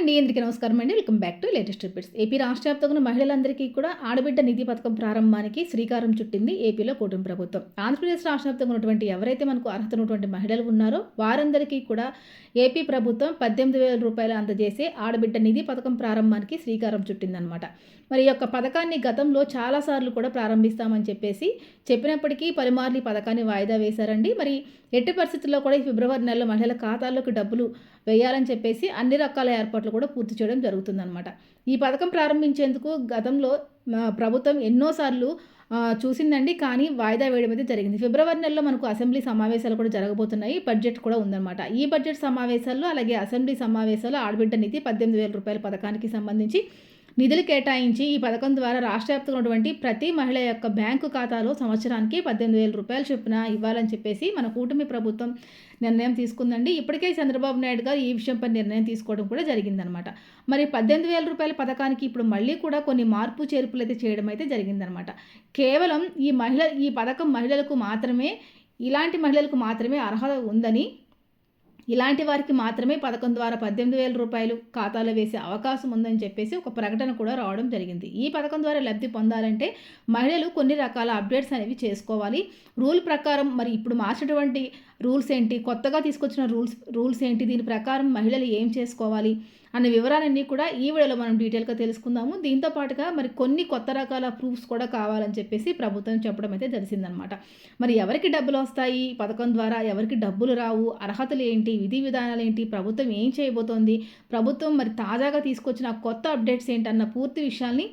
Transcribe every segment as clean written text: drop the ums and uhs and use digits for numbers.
అండి, అందరికీ నమస్కారం అండి. Welcome back to latest repeats. AP రాష్ట్ర వ్యాప్తంగా మహిళలందరికీ కూడా ఆడబిడ్డ నిధి పథకం ప్రారంభానికి శ్రీకారం చుట్టింది ఏపీలో కూటమి ప్రభుత్వం. ఆంధ్రప్రదేశ్ రాష్ట్ర వ్యాప్తంగా ఉన్నటువంటి ఎవరైతే మనకు అర్హత ఉన్నటువంటి మహిళలు ఉన్నారో వారందరికీ కూడా ఏపీ ప్రభుత్వం 18,000 రూపాయలు అందజేసే ఆడబిడ్డ నిధి పథకం ప్రారంభానికి శ్రీకారం చుట్టిందనమాట. మరి ఈ యొక్క పథకాన్ని గతంలో చాలాసార్లు కూడా ప్రారంభిస్తామని చెప్పినప్పటికీ పలుమార్లు ఈ పథకాన్ని వాయిదా వేశారండి. మరి ఎట్టి పరిస్థితుల్లో కూడా ఈ ఫిబ్రవరి నెలలో మహిళల ఖాతాల్లోకి డబ్బులు వేయాలని చెప్పేసి అన్ని రకాల ఏర్పాట్లు కూడా పూర్తి చేయడం జరుగుతుందన్నమాట. ఈ పథకం ప్రారంభించేందుకు గతంలో ప్రభుత్వం ఎన్నోసార్లు చూసిందండి. కానీ వాయిదా వేయడం అయితే జరిగింది. ఫిబ్రవరి నెలలో మనకు అసెంబ్లీ సమావేశాలు కూడా జరగబోతున్నాయి. బడ్జెట్ కూడా ఉందన్నమాట. ఈ బడ్జెట్ సమావేశాల్లో అలాగే అసెంబ్లీ సమావేశాల్లో ఆడబిడ్డ నిధి 18,000 రూపాయల పథకానికి సంబంధించి నిధులు కేటాయించి ఈ పథకం ద్వారా రాష్ట్ర వ్యాప్తంగా ఉన్నటువంటి ప్రతి మహిళ యొక్క బ్యాంకు ఖాతాలో సంవత్సరానికి 18,000 రూపాయలు చొప్పున ఇవ్వాలని చెప్పేసి మన కూటమి ప్రభుత్వం నిర్ణయం తీసుకుందండి. ఇప్పటికే చంద్రబాబు నాయుడు గారు ఈ విషయంపై నిర్ణయం తీసుకోవడం కూడా జరిగిందనమాట. మరి 18,000 రూపాయల పథకానికి ఇప్పుడు మళ్ళీ కూడా కొన్ని మార్పు చేర్పులు అయితే చేయడం అయితే జరిగిందనమాట. కేవలం ఈ పథకం మహిళలకు మాత్రమే, ఇలాంటి మహిళలకు మాత్రమే అర్హత ఉందని, ఇలాంటి వారికి మాత్రమే పథకం ద్వారా 18,000 రూపాయలు ఖాతాలో వేసే అవకాశం ఉందని చెప్పేసి ఒక ప్రకటన కూడా రావడం జరిగింది. ఈ పథకం ద్వారా లబ్ధి పొందాలంటే మహిళలు కొన్ని రకాల అప్డేట్స్ అనేవి చేసుకోవాలి. రూల్ ప్రకారం మరి ఇప్పుడు మార్చినటువంటి రూల్స్ ఏంటి, కొత్తగా తీసుకొచ్చిన రూల్స్ ఏంటి, దీని ప్రకారం మహిళలు ఏం చేసుకోవాలి అనే వివరాలన్నీ కూడా ఈ వీడియోలో మనం డీటెయిల్గా తెలుసుకుందాము. దీంతో పాటుగా మరి కొన్ని కొత్త రకాల ప్రూఫ్స్ కూడా కావాలని చెప్పేసి ప్రభుత్వం చెప్పడం అయితే జరిసిందనమాట. మరి ఎవరికి డబ్బులు వస్తాయి పథకం ద్వారా, ఎవరికి డబ్బులు రావు, అర్హతలు ఏంటి, విధి విధానాలు ఏంటి, ప్రభుత్వం ఏం చేయబోతోంది, ప్రభుత్వం మరి తాజాగా తీసుకొచ్చిన కొత్త అప్డేట్స్ ఏంటన్న పూర్తి విషయాల్ని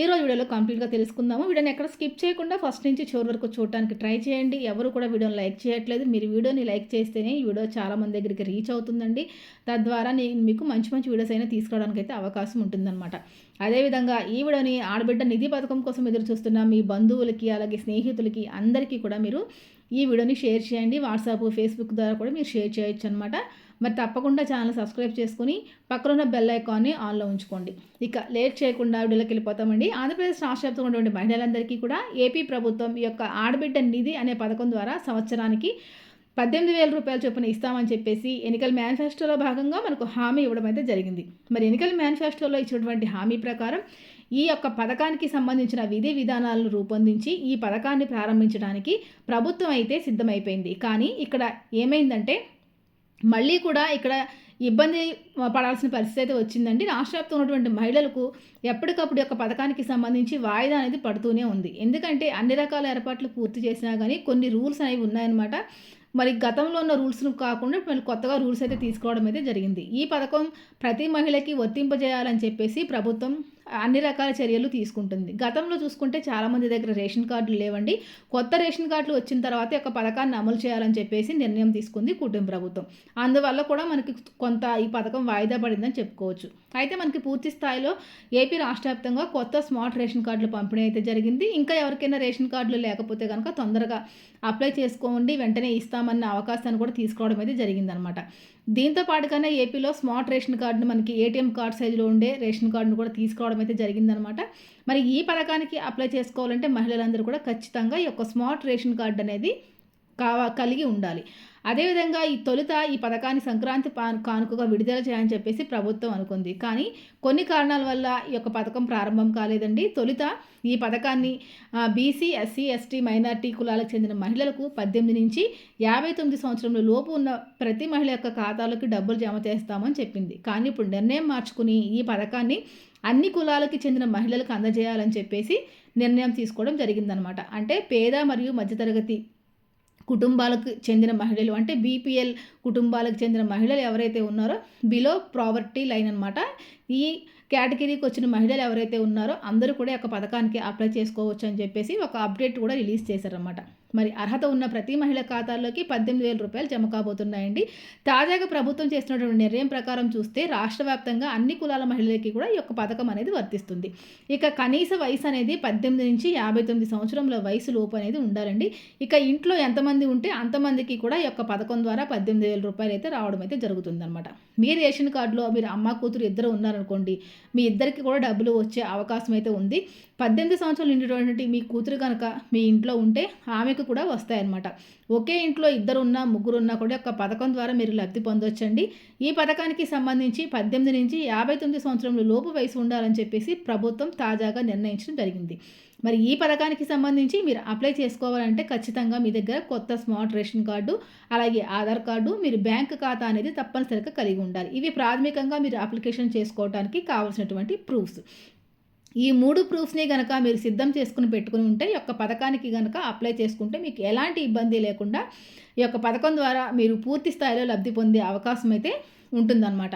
ఈరోజు వీడియోలో కంప్లీట్గా తెలుసుకుందాము. వీడియోని ఎక్కడ స్కిప్ చేయకుండా ఫస్ట్ నుంచి చివరి వరకు చూడడానికి ట్రై చేయండి. ఎవరు కూడా వీడియోని లైక్ చేయట్లేదు. మీరు వీడియోని లైక్ చేస్తేనే ఈ వీడియో చాలామంది దగ్గరికి రీచ్ అవుతుందండి. తద్వారా నేను మీకు మంచి మంచి వీడియోస్ అయినా తీసుకోవడానికి అయితే అవకాశం ఉంటుందన్నమాట. అదేవిధంగా ఈ వీడియోని ఆడబిడ్డ నిధి పథకం కోసం ఎదురు చూస్తున్న మీ బంధువులకి అలాగే స్నేహితులకి అందరికీ కూడా మీరు ఈ వీడియోని షేర్ చేయండి. వాట్సాప్, ఫేస్బుక్ ద్వారా కూడా మీరు షేర్ చేయొచ్చు అనమాట. మరి తప్పకుండా ఛానల్ సబ్స్క్రైబ్ చేసుకుని పక్కనున్న బెల్ ఐకాన్ని ఆన్లో ఉంచుకోండి. ఇక లేట్ చేయకుండా వీడియోలోకి వెళ్ళిపోతామండి. ఆంధ్రప్రదేశ్ రాష్ట్ర వ్యాప్తంగా ఉన్నటువంటి మహిళలందరికీ కూడా ఏపీ ప్రభుత్వం ఈ యొక్క ఆడబిడ్డ నిధి అనే పథకం ద్వారా సంవత్సరానికి 18,000 రూపాయలు చొప్పున ఇస్తామని చెప్పేసి ఎన్నికల మేనిఫెస్టోలో భాగంగా మనకు హామీ ఇవ్వడం అయితే జరిగింది. మరి ఎన్నికల మేనిఫెస్టోలో ఇచ్చినటువంటి హామీ ప్రకారం ఈ యొక్క పథకానికి సంబంధించిన విధి విధానాలను రూపొందించి ఈ పథకాన్ని ప్రారంభించడానికి ప్రభుత్వం అయితే సిద్ధమైపోయింది. కానీ ఇక్కడ ఏమైందంటే మళ్ళీ కూడా ఇక్కడ ఇబ్బంది పడాల్సిన పరిస్థితి అయితే వచ్చిందండి. రాష్ట్ర వ్యాప్తంగా ఉన్నటువంటి మహిళలకు ఎప్పటికప్పుడు యొక్క పథకానికి సంబంధించి వాయిదా అనేది పడుతూనే ఉంది. ఎందుకంటే అన్ని రకాల ఏర్పాట్లు పూర్తి చేసినా కానీ కొన్ని రూల్స్ అనేవి ఉన్నాయన్నమాట. మరి గతంలో ఉన్న రూల్స్ను కాకుండా మళ్ళీ కొత్తగా రూల్స్ అయితే తీసుకోవడం అయితే జరిగింది. ఈ పథకం ప్రతి మహిళకి వర్తింపజేయాలని చెప్పేసి ప్రభుత్వం అన్ని రకాల చర్యలు తీసుకుంటుంది. గతంలో చూసుకుంటే చాలామంది దగ్గర రేషన్ కార్డులు లేవండి. కొత్త రేషన్ కార్డులు వచ్చిన తర్వాత ఒక పథకాన్ని అమలు చేయాలని చెప్పేసి నిర్ణయం తీసుకుంది కూటమి ప్రభుత్వం. అందువల్ల కూడా మనకి కొంత ఈ పథకం వాయిదా పడిందని చెప్పుకోవచ్చు. అయితే మనకి పూర్తి స్థాయిలో ఏపీ రాష్ట్ర వ్యాప్తంగా కొత్త స్మార్ట్ రేషన్ కార్డులు పంపిణీ అయితే జరిగింది. ఇంకా ఎవరికైనా రేషన్ కార్డులు లేకపోతే కనుక తొందరగా అప్లై చేసుకోండి, వెంటనే ఇస్తామన్న అవకాశాన్ని కూడా తీసుకోవడం అయితే జరిగిందనమాట. దీంతో పాటుగానే ఏపీలో స్మార్ట్ రేషన్ కార్డును మనకి ఏటీఎం కార్డ్ సైజులో ఉండే రేషన్ కార్డును కూడా తీసుకోవడం అయితే జరిగిందనమాట. మరి ఈ పథకానికి అప్లై చేసుకోవాలంటే మహిళలందరూ కూడా ఖచ్చితంగా ఈ యొక్క స్మార్ట్ రేషన్ కార్డు అనేది కలిగి ఉండాలి. అదేవిధంగా తొలుత ఈ పథకాన్ని సంక్రాంతి కానుకగా విడుదల చేయాలని చెప్పేసి ప్రభుత్వం అనుకుంది. కానీ కొన్ని కారణాల వల్ల ఈ యొక్క పథకం ప్రారంభం కాలేదండి. తొలుత ఈ పథకాన్ని బీసీ, ఎస్సీ, ఎస్టీ, మైనారిటీ కులాలకు చెందిన మహిళలకు 18 నుంచి 59 సంవత్సరంలో లోపు ఉన్న ప్రతి మహిళ యొక్క ఖాతాలకు డబ్బులు జమ చేస్తామని చెప్పింది. కానీ ఇప్పుడు నిర్ణయం మార్చుకుని ఈ పథకాన్ని అన్ని కులాలకి చెందిన మహిళలకు అందజేయాలని చెప్పేసి నిర్ణయం తీసుకోవడం జరిగిందనమాట. అంటే పేద మరియు మధ్యతరగతి కుటుంబాలకు చెందిన మహిళలు, అంటే బీపీఎల్ కుటుంబాలకు చెందిన మహిళలు ఎవరైతే ఉన్నారో బిలో ప్రావర్టీ లైన్ అనమాట, ఈ కేటగిరీకి వచ్చిన మహిళలు ఎవరైతే ఉన్నారో అందరూ కూడా ఒక పథకానికి అప్లై చేసుకోవచ్చు అని చెప్పేసి ఒక అప్డేట్ కూడా రిలీజ్ చేశారన్నమాట. మరి అర్హత ఉన్న ప్రతి మహిళ ఖాతాల్లోకి 18,000 రూపాయలు జమ కాబోతున్నాయండి. తాజాగా ప్రభుత్వం చేసినటువంటి నిర్ణయం ప్రకారం చూస్తే రాష్ట్ర వ్యాప్తంగా అన్ని కులాల మహిళలకి కూడా ఈ యొక్క పథకం అనేది వర్తిస్తుంది. ఇక కనీస వయసు అనేది 18 నుంచి 59 సంవత్సరంల వయసు లోపు అనేది ఉండాలండి. ఇక ఇంట్లో ఎంతమంది ఉంటే అంతమందికి కూడా ఈ యొక్క పథకం ద్వారా 18,000 రూపాయలు అయితే రావడం అయితే జరుగుతుందన్నమాట. మీ రేషన్ కార్డులో మీరు అమ్మ కూతురు ఇద్దరు ఉన్నారనుకోండి, మీ ఇద్దరికి కూడా డబ్బులు వచ్చే అవకాశం అయితే ఉంది. 18 సంవత్సరాలు నిండినటువంటి మీ కూతురు కనుక మీ ఇంట్లో ఉంటే ఆమెకు వాళ్ళకి కూడా వస్తాయన్నమాట. ఒకే ఇంట్లో ఇద్దరున్నా, ముగ్గురున్నా కూడా ఒక పథకం ద్వారా మీరు లబ్ధి పొందొచ్చండి. ఈ పథకానికి సంబంధించి 18 నుంచి 59 సంవత్సరముల లోపు వయసు ఉండాలని చెప్పేసి ప్రభుత్వం తాజాగా నిర్ణయించడం జరిగింది. మరి ఈ పథకానికి సంబంధించి మీరు అప్లై చేసుకోవాలంటే ఖచ్చితంగా మీ దగ్గర కొత్త స్మార్ట్ రేషన్ కార్డు, అలాగే ఆధార్ కార్డు, మీరు బ్యాంక్ ఖాతా అనేది తప్పనిసరిగా కలిగి ఉండాలి. ఇవి ప్రాథమికంగా మీరు అప్లికేషన్ చేసుకోవడానికి కావాల్సినటువంటి ప్రూఫ్స్. ఈ 3 ప్రూఫ్స్‌ని గనక మీరు సిద్ధం చేసుకొని పెట్టుకొని ఉంటే ఈ యొక్క పథకానికి గనక అప్లై చేసుకుంటే మీకు ఎలాంటి ఇబ్బంది లేకుండా ఈ యొక్క పథకం ద్వారా మీరు పూర్తి స్థాయిలో లబ్ధి పొందే అవకాశం అయితే ఉంటుందన్నమాట.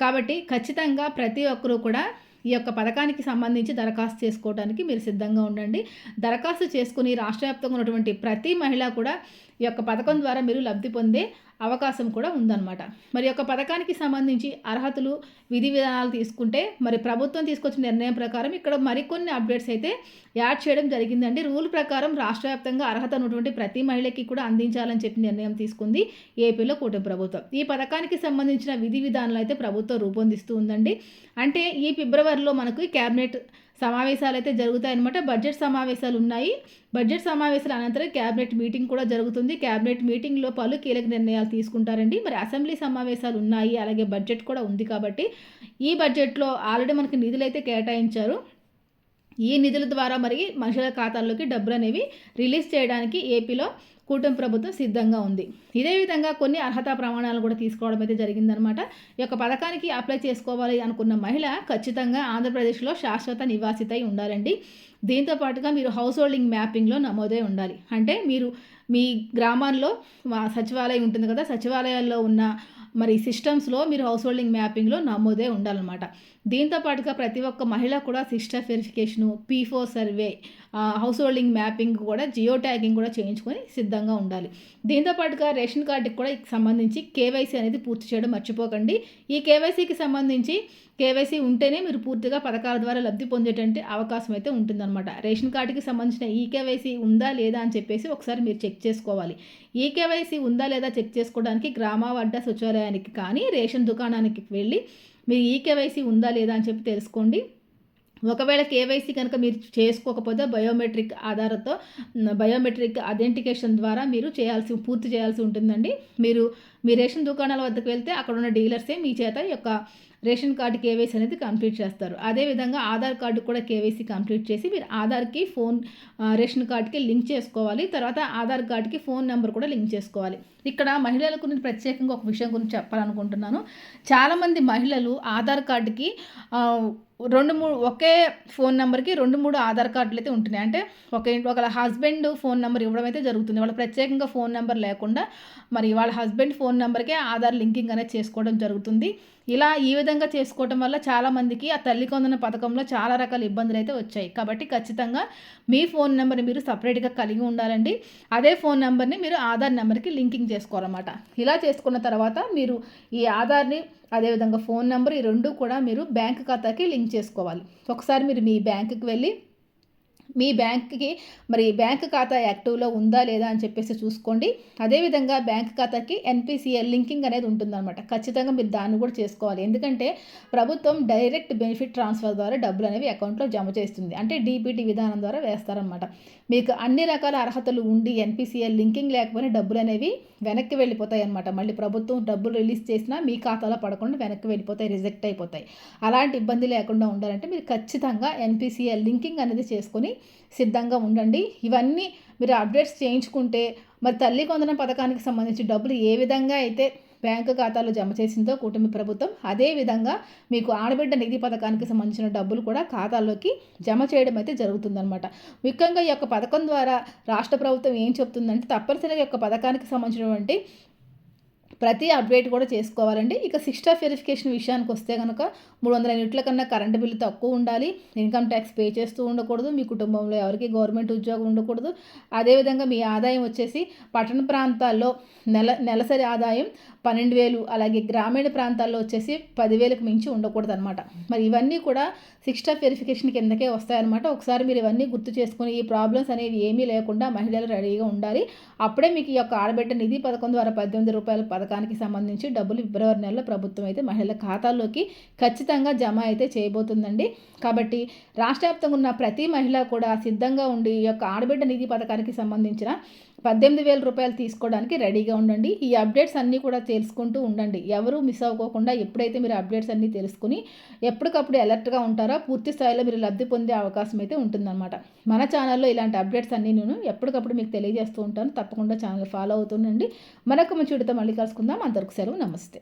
కాబట్టి ఖచ్చితంగా ప్రతి ఒక్కరూ కూడా ఈ యొక్క పథకానికి సంబంధించి దరఖాస్తు చేసుకోవడానికి మీరు సిద్ధంగా ఉండండి. దరఖాస్తు చేసుకుని రాష్ట్ర వ్యాప్తంగా ఉన్నటువంటి ప్రతి మహిళ కూడా ఈ యొక్క పథకం ద్వారా మీరు లబ్ధి పొందే అవకాశం కూడా ఉందన్నమాట. మరి యొక్క పథకానికి సంబంధించి అర్హతలు, విధి విధానాలు తీసుకుంటే మరి ప్రభుత్వం తీసుకొచ్చిన నిర్ణయం ప్రకారం ఇక్కడ మరికొన్ని అప్డేట్స్ అయితే యాడ్ చేయడం జరిగిందండి. రూల్ ప్రకారం రాష్ట్ర వ్యాప్తంగా అర్హత ఉన్నటువంటి ప్రతి మహిళకి కూడా అందించాలని చెప్పి నిర్ణయం తీసుకుంది ఏపీలో కూటమి ప్రభుత్వం. ఈ పథకానికి సంబంధించిన విధి విధానాలు అయితే ప్రభుత్వం రూపొందిస్తూ ఉందండి. అంటే ఈ ఫిబ్రవరిలో మనకు క్యాబినెట్ సమావేశాలు అయితే జరుగుతాయన్నమాట. బడ్జెట్ సమావేశాలు ఉన్నాయి. బడ్జెట్ సమావేశాల అనంతరం క్యాబినెట్ మీటింగ్ కూడా జరుగుతుంది. క్యాబినెట్ మీటింగ్లో పలు కీలక నిర్ణయాలు తీసుకుంటారండి. మరి అసెంబ్లీ సమావేశాలు ఉన్నాయి, అలాగే బడ్జెట్ కూడా ఉంది కాబట్టి ఈ బడ్జెట్లో ఆల్రెడీ మనకి నిధులు అయితే కేటాయించారు. ఈ నిధుల ద్వారా మరి మనుషుల ఖాతాల్లోకి డబ్బులు అనేవి రిలీజ్ చేయడానికి ఏపీలో కూటమి ప్రభుత్వం సిద్ధంగా ఉంది. ఇదే విధంగా కొన్ని అర్హతా ప్రమాణాలు కూడా తీసుకోవడం అయితే జరిగిందనమాట. ఈ యొక్క పథకానికి అప్లై చేసుకోవాలి అనుకున్న మహిళ ఖచ్చితంగా ఆంధ్రప్రదేశ్లో శాశ్వత నివాసిత అయి ఉండాలండి. దీంతో పాటుగా మీరు హౌస్ హోల్డింగ్ మ్యాపింగ్లో నమోదై ఉండాలి. అంటే మీరు మీ గ్రామాల్లో సచివాలయం ఉంటుంది కదా, సచివాలయాల్లో ఉన్న మరి సిస్టమ్స్లో మీరు హౌస్ హోల్డింగ్ మ్యాపింగ్లో నమోదే ఉండాలన్నమాట. దీంతో పాటుగా ప్రతి ఒక్క మహిళ కూడా sister verification, P4 survey, house holding mapping కూడా, జియో ట్యాగింగ్ కూడా చేయించుకొని సిద్ధంగా ఉండాలి. దీంతో పాటుగా రేషన్ కార్డుకి కూడా సంబంధించి కేవైసీ అనేది పూర్తి చేయడం మర్చిపోకండి. ఈ కేవైసీకి సంబంధించి కేవైసీ ఉంటేనే మీరు పూర్తిగా పథకాల ద్వారా లబ్ధి పొందేటువంటి అవకాశం అయితే ఉంటుందన్నమాట. రేషన్ కార్డుకి సంబంధించిన ఈకేవైసీ ఉందా లేదా అని చెప్పేసి ఒకసారి మీరు చెక్ చేసుకోవాలి. ఈకేవైసీ ఉందా లేదా చెక్ చేసుకోవడానికి గ్రామ వార్డు సచివాలయానికి కానీ రేషన్ దుకాణానికి వెళ్ళి మీరు ఈకేవైసీ ఉందా లేదా అని చెప్పి తెలుసుకోండి. ఒకవేళ కేవైసీ కనుక మీరు చేసుకోకపోతే బయోమెట్రిక్ ఆధారంతో బయోమెట్రిక్ అథెంటికేషన్ ద్వారా మీరు పూర్తి చేయాల్సి ఉంటుందండి. మీరు మీ రేషన్ దుకాణాల వద్దకు వెళ్తే అక్కడ ఉన్న డీలర్సే మీ చేత ఈ యొక్క రేషన్ కార్డు కేవైసీ అనేది కంప్లీట్ చేస్తారు. అదేవిధంగా ఆధార్ కార్డు కూడా కేవైసీ కంప్లీట్ చేసి మీరు ఆధార్కి రేషన్ కార్డుకి లింక్ చేసుకోవాలి. తర్వాత ఆధార్ కార్డుకి ఫోన్ నెంబర్ కూడా లింక్ చేసుకోవాలి. ఇక్కడ మహిళల గురించి ప్రత్యేకంగా ఒక విషయం గురించి చెప్పాలనుకుంటున్నాను. చాలామంది మహిళలు ఆధార్ కార్డుకి 2-3 ఒకే ఫోన్ నెంబర్కి 2-3 ఆధార్ కార్డులు అయితే ఉంటున్నాయి. అంటే ఒకళ్ళ హస్బెండ్ ఫోన్ నెంబర్ ఇవ్వడం అయితే జరుగుతుంది. వాళ్ళ ప్రత్యేకంగా ఫోన్ నెంబర్ లేకుండా మరి వాళ్ళ హస్బెండ్ ఫోన్ నెంబర్కే ఆధార్ లింకింగ్ అనేది చేసుకోవడం జరుగుతుంది. ఇలా ఈ విధంగా చేసుకోవడం వల్ల చాలామందికి ఆ తల్లి కొందన పథకంలో చాలా రకాల ఇబ్బందులు అయితే వచ్చాయి. కాబట్టి ఖచ్చితంగా మీ ఫోన్ నెంబర్ని మీరు సపరేట్గా కలిగి ఉండాలండి. అదే ఫోన్ నెంబర్ని మీరు ఆధార్ నెంబర్కి లింకింగ్ చేసుకోవాలన్నమాట. ఇలా చేసుకున్న తర్వాత మీరు ఈ ఆధార్ని అదేవిధంగా ఫోన్ నెంబర్ ఈ 2 కూడా మీరు బ్యాంక్ ఖాతాకి లింక్ చేసుకోవాలి. ఒకసారి మీరు మీ బ్యాంకుకి వెళ్ళి మీ బ్యాంక్కి మరి బ్యాంక్ ఖాతా యాక్టివ్లో ఉందా లేదా అని చెప్పేసి చూసుకోండి. అదేవిధంగా బ్యాంక్ ఖాతాకి ఎన్పిసిఎల్ లింకింగ్ అనేది ఉంటుందన్నమాట. ఖచ్చితంగా మీరు దాన్ని కూడా చేసుకోవాలి. ఎందుకంటే ప్రభుత్వం డైరెక్ట్ బెనిఫిట్ ట్రాన్స్ఫర్ ద్వారా డబ్బులు అనేవి అకౌంట్లో జమ చేస్తుంది. అంటే డీబీటీ విధానం ద్వారా వేస్తారనమాట. మీకు అన్ని రకాల అర్హతలు ఉండి ఎన్పిసిఎల్ లింకింగ్ లేకపోయినా డబ్బులు అనేవి వెనక్కి వెళ్ళిపోతాయి అన్నమాట. మళ్ళీ ప్రభుత్వం డబ్బులు రిలీజ్ చేసినా మీ ఖాతాలో పడకుండా వెనక్కి వెళ్ళిపోతాయి, రిజెక్ట్ అయిపోతాయి. అలాంటి ఇబ్బంది లేకుండా ఉండాలంటే మీరు ఖచ్చితంగా ఎన్పిసిఎల్ లింకింగ్ అనేది చేసుకొని సిద్ధంగా ఉండండి. ఇవన్నీ మీరు అప్డేట్స్ చేయించుకుంటే మరి తల్లి కొందన పథకానికి సంబంధించి డబ్బులు ఏ విధంగా అయితే బ్యాంకు ఖాతాలో జమ చేసిందో కూటమి ప్రభుత్వం, అదేవిధంగా మీకు ఆడబిడ్డ నిధి పథకానికి సంబంధించిన డబ్బులు కూడా ఖాతాల్లోకి జమ చేయడం అయితే జరుగుతుందన్నమాట. ముఖ్యంగా ఈ యొక్క పథకం ద్వారా రాష్ట్ర ప్రభుత్వం ఏం చెప్తుందంటే తప్పనిసరిగా ఈ యొక్క పథకానికి సంబంధించినటువంటి ప్రతి అప్డేట్ కూడా చేసుకోవాలండి. ఇక సిస్టర్ వెరిఫికేషన్ విషయానికి వస్తే కనుక 300 యూనిట్ల కన్నా కరెంటు బిల్లు తక్కువ ఉండాలి. ఇన్కమ్ ట్యాక్స్ పే చేస్తూ ఉండకూడదు. మీ కుటుంబంలో ఎవరికి గవర్నమెంట్ ఉద్యోగం ఉండకూడదు. అదేవిధంగా మీ ఆదాయం వచ్చేసి పట్టణ ప్రాంతాల్లో నెలసరి ఆదాయం 12,000, అలాగే గ్రామీణ ప్రాంతాల్లో వచ్చేసి 10,000కు మించి ఉండకూడదు అనమాట. మరి ఇవన్నీ కూడా సిస్టర్ వెరిఫికేషన్ కిందకే వస్తాయన్నమాట. ఒకసారి మీరు ఇవన్నీ గుర్తు చేసుకుని ఈ ప్రాబ్లమ్స్ అనేవి ఏమీ లేకుండా మహిళలు రెడీగా ఉండాలి. అప్పుడే మీకు ఈ యొక్క ఆడబిడ్డ నిధి పథకం ద్వారా 18,000 రూపాయల పథకం పథకానికి సంబంధించి డబ్బులు ఫిబ్రవరి నెలలో ప్రభుత్వం అయితే మహిళల ఖాతాల్లోకి ఖచ్చితంగా జమ అయితే చేయబోతుందండి. కాబట్టి రాష్ట్ర వ్యాప్తంగా ఉన్న ప్రతి మహిళ కూడా సిద్ధంగా ఉండి ఈ యొక్క ఆడబిడ్డ నిధి పథకానికి సంబంధించిన 18,000 రూపాయలు తీసుకోవడానికి రెడీగా ఉండండి. ఈ అప్డేట్స్ అన్నీ కూడా తెలుసుకుంటూ ఉండండి. ఎవరూ మిస్ అవ్వకోకుండా ఎప్పుడైతే మీరు అప్డేట్స్ అన్నీ తెలుసుకుని ఎప్పటికప్పుడు అలర్ట్గా ఉంటారో పూర్తి స్థాయిలో మీరు లబ్ధి పొందే అవకాశం అయితే ఉంటుందన్నమాట. మన ఛానల్లో ఇలాంటి అప్డేట్స్ అన్నీ నేను ఎప్పటికప్పుడు మీకు తెలియజేస్తూ ఉంటాను. తప్పకుండా ఛానల్ ఫాలో అవుతుండండి. మరొక మంచి వీడియోతో మళ్ళీ కలుసుకుందాం. అంతవరకు సెలవు. నమస్తే.